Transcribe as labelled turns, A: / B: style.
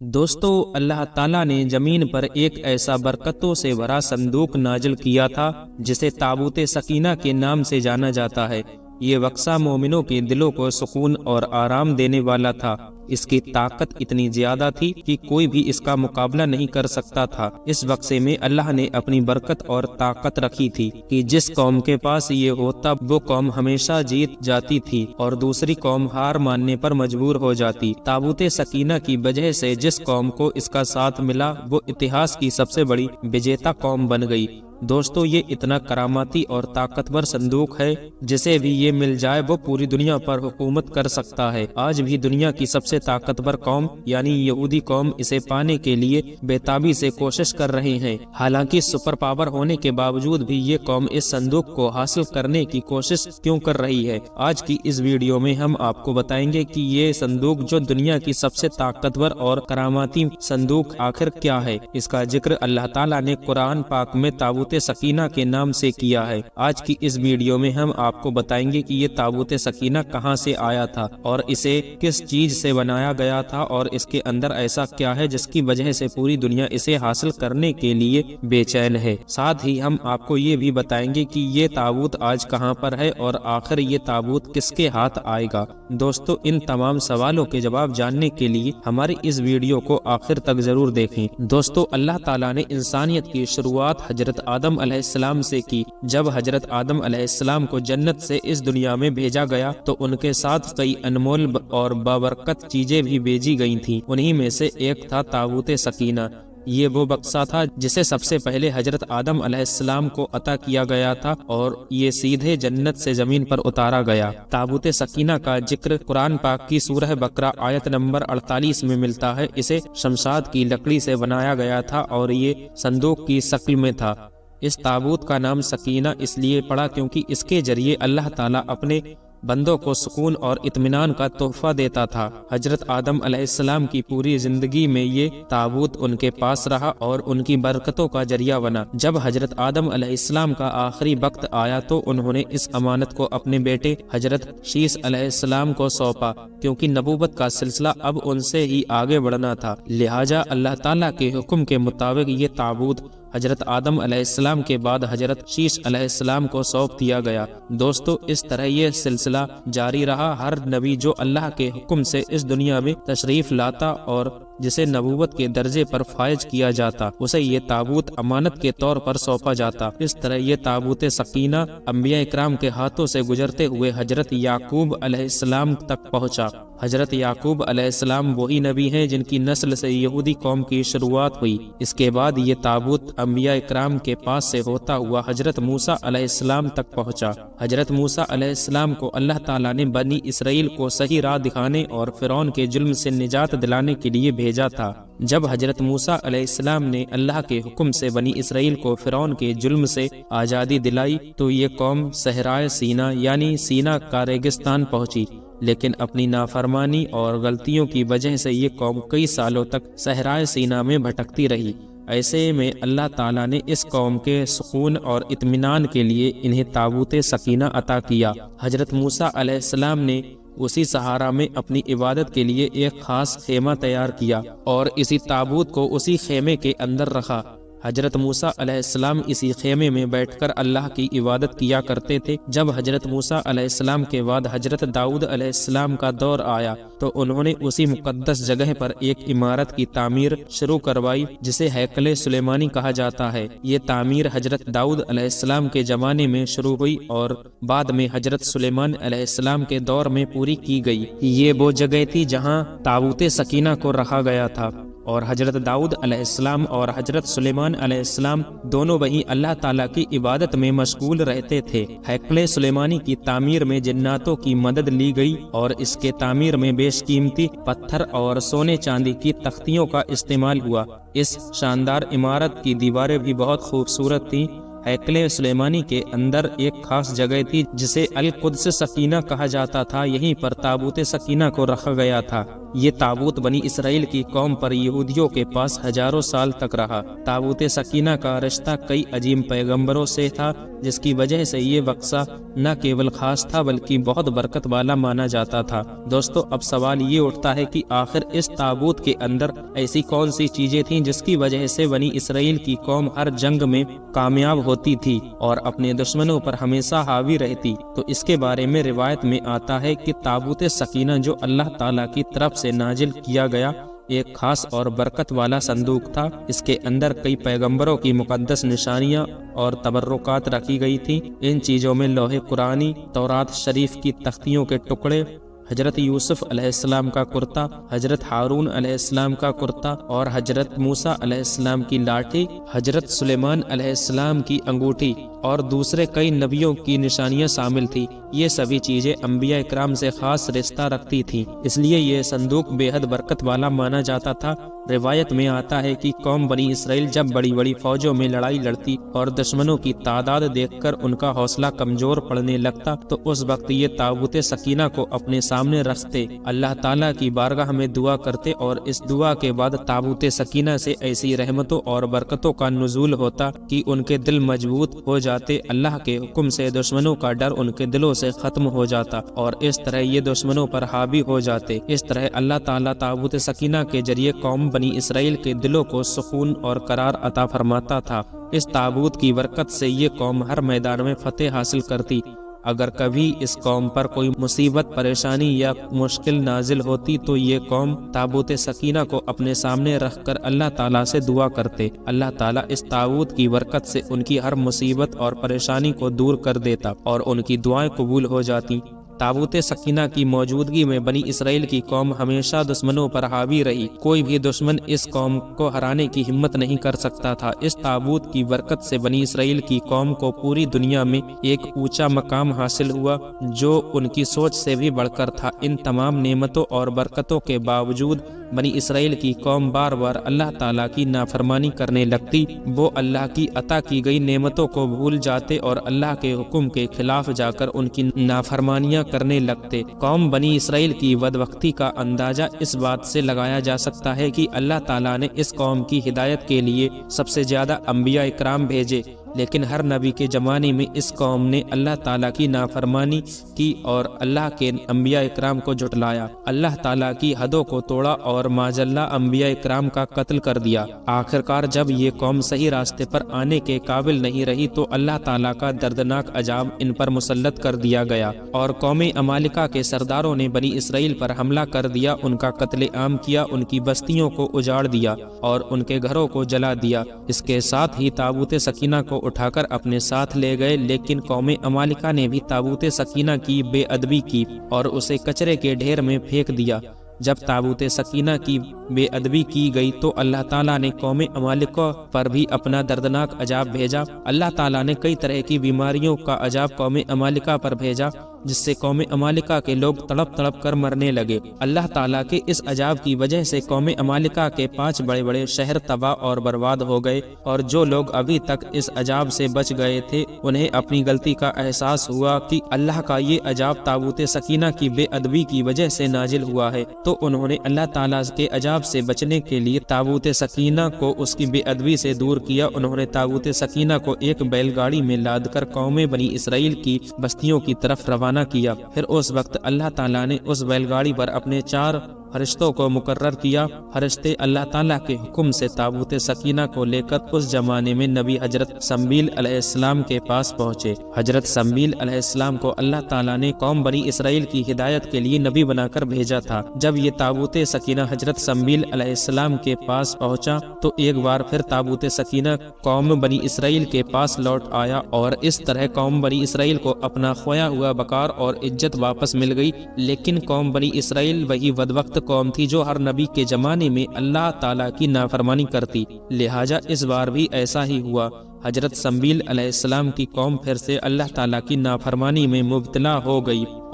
A: دوستو، اللہ تعالیٰ نے زمین پر ایک ایسا برکتوں سے بھرا صندوق نازل کیا تھا جسے تابوت سکینہ کے نام سے جانا جاتا ہے۔ یہ بکسا مومنوں کے دلوں کو سکون اور آرام دینے والا تھا۔ اس کی طاقت اتنی زیادہ تھی کہ کوئی بھی اس کا مقابلہ نہیں کر سکتا تھا۔ اس بکسے میں اللہ نے اپنی برکت اور طاقت رکھی تھی کہ جس قوم کے پاس یہ ہوتا وہ قوم ہمیشہ جیت جاتی تھی اور دوسری قوم ہار ماننے پر مجبور ہو جاتی۔ تابوت سکینہ کی وجہ سے جس قوم کو اس کا ساتھ ملا وہ اتہاس کی سب سے بڑی وجیتا قوم بن گئی۔ دوستو، یہ اتنا کراماتی اور طاقتور صندوق ہے جسے بھی یہ مل جائے وہ پوری دنیا پر حکومت کر سکتا ہے۔ آج بھی دنیا کی سب سے طاقتور قوم یعنی یہودی قوم اسے پانے کے لیے بے تابی سے کوشش کر رہے ہیں۔ حالانکہ سپر پاور ہونے کے باوجود بھی یہ قوم اس صندوق کو حاصل کرنے کی کوشش کیوں کر رہی ہے؟ آج کی اس ویڈیو میں ہم آپ کو بتائیں گے کہ یہ صندوق جو دنیا کی سب سے طاقتور اور کراماتی صندوق آخر کیا ہے۔ اس کا ذکر اللہ تعالیٰ نے قرآن پاک میں تابوت سکینہ کے نام سے کیا ہے۔ آج کی اس ویڈیو میں ہم آپ کو بتائیں گے کہ یہ تابوت سکینہ کہاں سے آیا تھا اور اسے کس چیز سے بنایا گیا تھا اور اس کے اندر ایسا کیا ہے جس کی وجہ سے پوری دنیا اسے حاصل کرنے کے لیے بے چین ہے۔ ساتھ ہی ہم آپ کو یہ بھی بتائیں گے کہ یہ تابوت آج کہاں پر ہے اور آخر یہ تابوت کس کے ہاتھ آئے گا۔ دوستو، ان تمام سوالوں کے جواب جاننے کے لیے ہماری اس ویڈیو کو آخر تک ضرور دیکھیں۔ دوستو، اللہ تعالیٰ نے انسانیت کی شروعات حضرت آدم علیہ السلام سے کی۔ جب حضرت آدم علیہ السلام کو جنت سے اس دنیا میں بھیجا گیا تو ان کے ساتھ کئی انمول اور بابرکت چیزیں بھی بھیجی گئی تھیں۔ انہی میں سے ایک تھا تابوت سکینہ۔ یہ وہ بکسا تھا جسے سب سے پہلے حضرت آدم علیہ السلام کو عطا کیا گیا تھا اور یہ سیدھے جنت سے زمین پر اتارا گیا۔ تابوت سکینہ کا ذکر قرآن پاک کی سورہ بقرہ آیت نمبر 48 میں ملتا ہے۔ اسے شمشاد کی لکڑی سے بنایا گیا تھا اور یہ صندوق کی شکل میں تھا۔ اس تابوت کا نام سکینہ اس لیے پڑا کیونکہ اس کے ذریعے اللہ تعالیٰ اپنے بندوں کو سکون اور اطمینان کا تحفہ دیتا تھا۔ حضرت آدم علیہ السلام کی پوری زندگی میں یہ تابوت ان کے پاس رہا اور ان کی برکتوں کا ذریعہ بنا۔ جب حضرت آدم علیہ السلام کا آخری وقت آیا تو انہوں نے اس امانت کو اپنے بیٹے حضرت شیس علیہ السلام کو سونپا، کیونکہ نبوت کا سلسلہ اب ان سے ہی آگے بڑھنا تھا۔ لہٰذا اللہ تعالیٰ کے حکم کے مطابق یہ تابوت حضرت آدم علیہ السلام کے بعد حضرت شیس علیہ السلام کو سونپ دیا گیا۔ دوستو، اس طرح یہ سلسلہ جاری رہا۔ ہر نبی جو اللہ کے حکم سے اس دنیا میں تشریف لاتا اور جسے نبوت کے درجے پر فائز کیا جاتا اسے یہ تابوت امانت کے طور پر سونپا جاتا۔ اس طرح یہ تابوت سکینہ انبیاء اکرام کے ہاتھوں سے گزرتے ہوئے حضرت یعقوب علیہ السلام تک پہنچا۔ حضرت یعقوب علیہ السلام وہی نبی ہیں جن کی نسل سے یہودی قوم کی شروعات ہوئی۔ اس کے بعد یہ تابوت انبیاء اکرام کے پاس سے ہوتا ہوا حضرت موسیٰ علیہ السلام تک پہنچا۔ حضرت موسیٰ علیہ السلام کو اللہ تعالیٰ نے بنی اسرائیل کو صحیح راہ دکھانے اور فرعون کے ظلم سے نجات دلانے کے لیے بھیجا تھا۔ جب حضرت موسیٰ علیہ السلام نے اللہ کے حکم سے بنی اسرائیل کو فرعون کے ظلم سے آزادی دلائی تو یہ قوم صحرائے سینا یعنی سینا کا ریگستان پہنچی، لیکن اپنی نافرمانی اور غلطیوں کی وجہ سے یہ قوم کئی سالوں تک صحرائے سینا میں بھٹکتی رہی۔ ایسے میں اللہ تعالیٰ نے اس قوم کے سکون اور اطمینان کے لیے انہیں تابوت سکینہ عطا کیا۔ حضرت موسیٰ علیہ السلام نے اسی صحارا میں اپنی عبادت کے لیے ایک خاص خیمہ تیار کیا اور اسی تابوت کو اسی خیمے کے اندر رکھا۔ حضرت موسیٰ علیہ السلام اسی خیمے میں بیٹھ کر اللہ کی عبادت کیا کرتے تھے۔ جب حضرت موسیٰ علیہ السلام کے بعد حضرت داؤد علیہ السلام کا دور آیا تو انہوں نے اسی مقدس جگہ پر ایک عمارت کی تعمیر شروع کروائی جسے ہیکل سلیمانی کہا جاتا ہے۔ یہ تعمیر حضرت داؤد علیہ السلام کے زمانے میں شروع ہوئی اور بعد میں حضرت سلیمان علیہ السلام کے دور میں پوری کی گئی۔ یہ وہ جگہ تھی جہاں تابوت سکینہ کو رکھا گیا تھا اور حضرت داؤد علیہ السلام اور حضرت سلیمان علیہ السلام دونوں وہیں اللہ تعالیٰ کی عبادت میں مشغول رہتے تھے۔ ہیکل سلیمانی کی تعمیر میں جناتوں کی مدد لی گئی اور اس کے تعمیر میں بیش قیمتی پتھر اور سونے چاندی کی تختیوں کا استعمال ہوا۔ اس شاندار عمارت کی دیواریں بھی بہت خوبصورت تھیں۔ ہیکل سلیمانی کے اندر ایک خاص جگہ تھی جسے القدس سکینہ کہا جاتا تھا۔ یہیں پر تابوت سکینہ کو رکھا گیا تھا۔ یہ تابوت بنی اسرائیل کی قوم پر یہودیوں کے پاس ہزاروں سال تک رہا۔ تابوت سکینہ کا رشتہ کئی عظیم پیغمبروں سے تھا، جس کی وجہ سے یہ وقصہ نہ کیول خاص تھا بلکہ بہت برکت والا مانا جاتا تھا۔ دوستو، اب سوال یہ اٹھتا ہے کہ آخر اس تابوت کے اندر ایسی کون سی چیزیں تھیں جس کی وجہ سے بنی اسرائیل کی قوم ہر جنگ میں کامیاب ہوتی تھی اور اپنے دشمنوں پر ہمیشہ حاوی رہتی؟ تو اس کے بارے میں روایت میں آتا ہے کہ تابوت سکینہ جو اللہ تعالیٰ کی طرف سے نازل کیا گیا ایک خاص اور برکت والا صندوق تھا۔ اس کے اندر کئی پیغمبروں کی مقدس نشانیاں اور تبرکات رکھی گئی تھیں۔ ان چیزوں میں لوح قرآنی، تورات شریف کی تختیوں کے ٹکڑے، حضرت یوسف علیہ السلام کا کرتا، حضرت ہارون علیہ السلام کا کرتا اور حضرت موسیٰ علیہ السلام کی لاٹھی، حضرت سلیمان علیہ السلام کی انگوٹھی اور دوسرے کئی نبیوں کی نشانیاں شامل تھی۔ یہ سبھی چیزیں انبیاء اکرام سے خاص رشتہ رکھتی تھیں، اس لیے یہ صندوق بے حد برکت والا مانا جاتا تھا۔ روایت میں آتا ہے کہ قوم بنی اسرائیل جب بڑی بڑی فوجوں میں لڑائی لڑتی اور دشمنوں کی تعداد دیکھ کر ان کا حوصلہ کمزور پڑنے لگتا تو اس وقت یہ تابوت سکینہ کو اپنے سامنے رکھتے، اللہ تعالیٰ کی بارگاہ میں دعا کرتے اور اس دعا کے بعد تابوت سکینہ سے ایسی رحمتوں اور برکتوں کا نزول ہوتا کہ ان کے دل مضبوط ہو جاتے، اللہ کے حکم سے دشمنوں کا ڈر ان کے دلوں سے ختم ہو جاتا اور اس طرح یہ دشمنوں پر حاوی ہو جاتے۔ اس طرح اللہ تعالیٰ تابوت سکینہ کے ذریعے قوم بنی اسرائیل کے دلوں کو سکون اور قرار عطا فرماتا تھا۔ اس تابوت کی برکت سے یہ قوم ہر میدان میں فتح حاصل کرتی۔ اگر کبھی اس قوم پر کوئی مصیبت، پریشانی یا مشکل نازل ہوتی تو یہ قوم تابوت سکینہ کو اپنے سامنے رکھ کر اللہ تعالیٰ سے دعا کرتے۔ اللہ تعالیٰ اس تابوت کی برکت سے ان کی ہر مصیبت اور پریشانی کو دور کر دیتا اور ان کی دعائیں قبول ہو جاتی۔ تابوت سکینہ کی موجودگی میں بنی اسرائیل کی قوم ہمیشہ دشمنوں پر حاوی رہی۔ کوئی بھی دشمن اس قوم کو ہرانے کی ہمت نہیں کر سکتا تھا۔ اس تابوت کی برکت سے بنی اسرائیل کی قوم کو پوری دنیا میں ایک اونچا مقام حاصل ہوا جو ان کی سوچ سے بھی بڑھ کر تھا۔ ان تمام نعمتوں اور برکتوں کے باوجود بنی اسرائیل کی قوم بار بار اللہ تعالیٰ کی نافرمانی کرنے لگتی۔ وہ اللہ کی عطا کی گئی نعمتوں کو بھول جاتے اور اللہ کے حکم کے خلاف جا کر ان کی نافرمانیاں کرنے لگتے۔ قوم بنی اسرائیل کی بدبختی کا اندازہ اس بات سے لگایا جا سکتا ہے کہ اللہ تعالیٰ نے اس قوم کی ہدایت کے لیے سب سے زیادہ انبیاء اکرام بھیجے، لیکن ہر نبی کے زمانے میں اس قوم نے اللہ تعالیٰ کی نافرمانی کی اور اللہ کے انبیاء اکرام کو جھٹلایا، اللہ تعالیٰ کی حدوں کو توڑا اور معاذ اللہ انبیاء اکرام کا قتل کر دیا۔ آخرکار جب یہ قوم صحیح راستے پر آنے کے قابل نہیں رہی تو اللہ تعالیٰ کا دردناک عذاب ان پر مسلط کر دیا گیا اور قوم عمالقہ کے سرداروں نے بنی اسرائیل پر حملہ کر دیا، ان کا قتل عام کیا، ان کی بستیوں کو اجاڑ دیا اور ان کے گھروں کو جلا دیا۔ اس کے ساتھ ہی تابوت سکینہ کو اٹھا کر اپنے ساتھ لے گئے، لیکن قوم عمالقہ نے بھی تابوت سکینہ کی بے ادبی کی اور اسے کچرے کے ڈھیر میں پھینک دیا۔ جب تابوت سکینہ کی بے ادبی کی گئی تو اللہ تعالیٰ نے قوم عمالقہ پر بھی اپنا دردناک عذاب بھیجا۔ اللہ تعالیٰ نے کئی طرح کی بیماریوں کا عذاب قوم عمالقہ پر بھیجا جس سے قوم عمالقہ کے لوگ تڑپ تڑپ کر مرنے لگے۔ اللہ تعالیٰ کے اس عذاب کی وجہ سے قوم عمالقہ کے 5 بڑے بڑے شہر تباہ اور برباد ہو گئے، اور جو لوگ ابھی تک اس عذاب سے بچ گئے تھے انہیں اپنی غلطی کا احساس ہوا کہ اللہ کا یہ عذاب تابوت سکینہ کی بے ادبی کی وجہ سے نازل ہوا ہے، تو انہوں نے اللہ تعالیٰ کے عذاب سے بچنے کے لیے تابوت سکینہ کو اس کی بے ادبی سے دور کیا۔ انہوں نے تابوت سکینہ کو ایک بیل گاڑی میں لاد کر قوم بنی اسرائیل کی بستیوں کی طرف روانہ کیا۔ پھر اس وقت اللہ تعالیٰ نے اس بیل گاڑی پر اپنے 4 فرشتوں کو مقرر کیا۔ فرشتے اللہ تعالیٰ کے حکم سے تابوت سکینہ کو لے کر اس زمانے میں نبی حضرت شمویل علیہ السلام کے پاس پہنچے۔ حضرت شمویل علیہ السلام کو اللہ تعالیٰ نے قوم بنی اسرائیل کی ہدایت کے لیے نبی بنا کر بھیجا تھا۔ جب یہ تابوت سکینہ حضرت شمویل علیہ السلام کے پاس پہنچا تو ایک بار پھر تابوت سکینہ قوم بنی اسرائیل کے پاس لوٹ آیا اور اس طرح قوم بنی اسرائیل کو اپنا کھویا ہوا وقار اور عزت واپس مل گئی۔ لیکن قوم بنی اسرائیل وہی بدبخت قوم تھی جو ہر نبی کے زمانے میں اللہ تعالیٰ کی نافرمانی کرتی، لہٰذا اس بار بھی ایسا ہی ہوا۔ حضرت شمویل علیہ السلام کی قوم پھر سے اللہ تعالیٰ کی نافرمانی میں مبتلا ہو گئی۔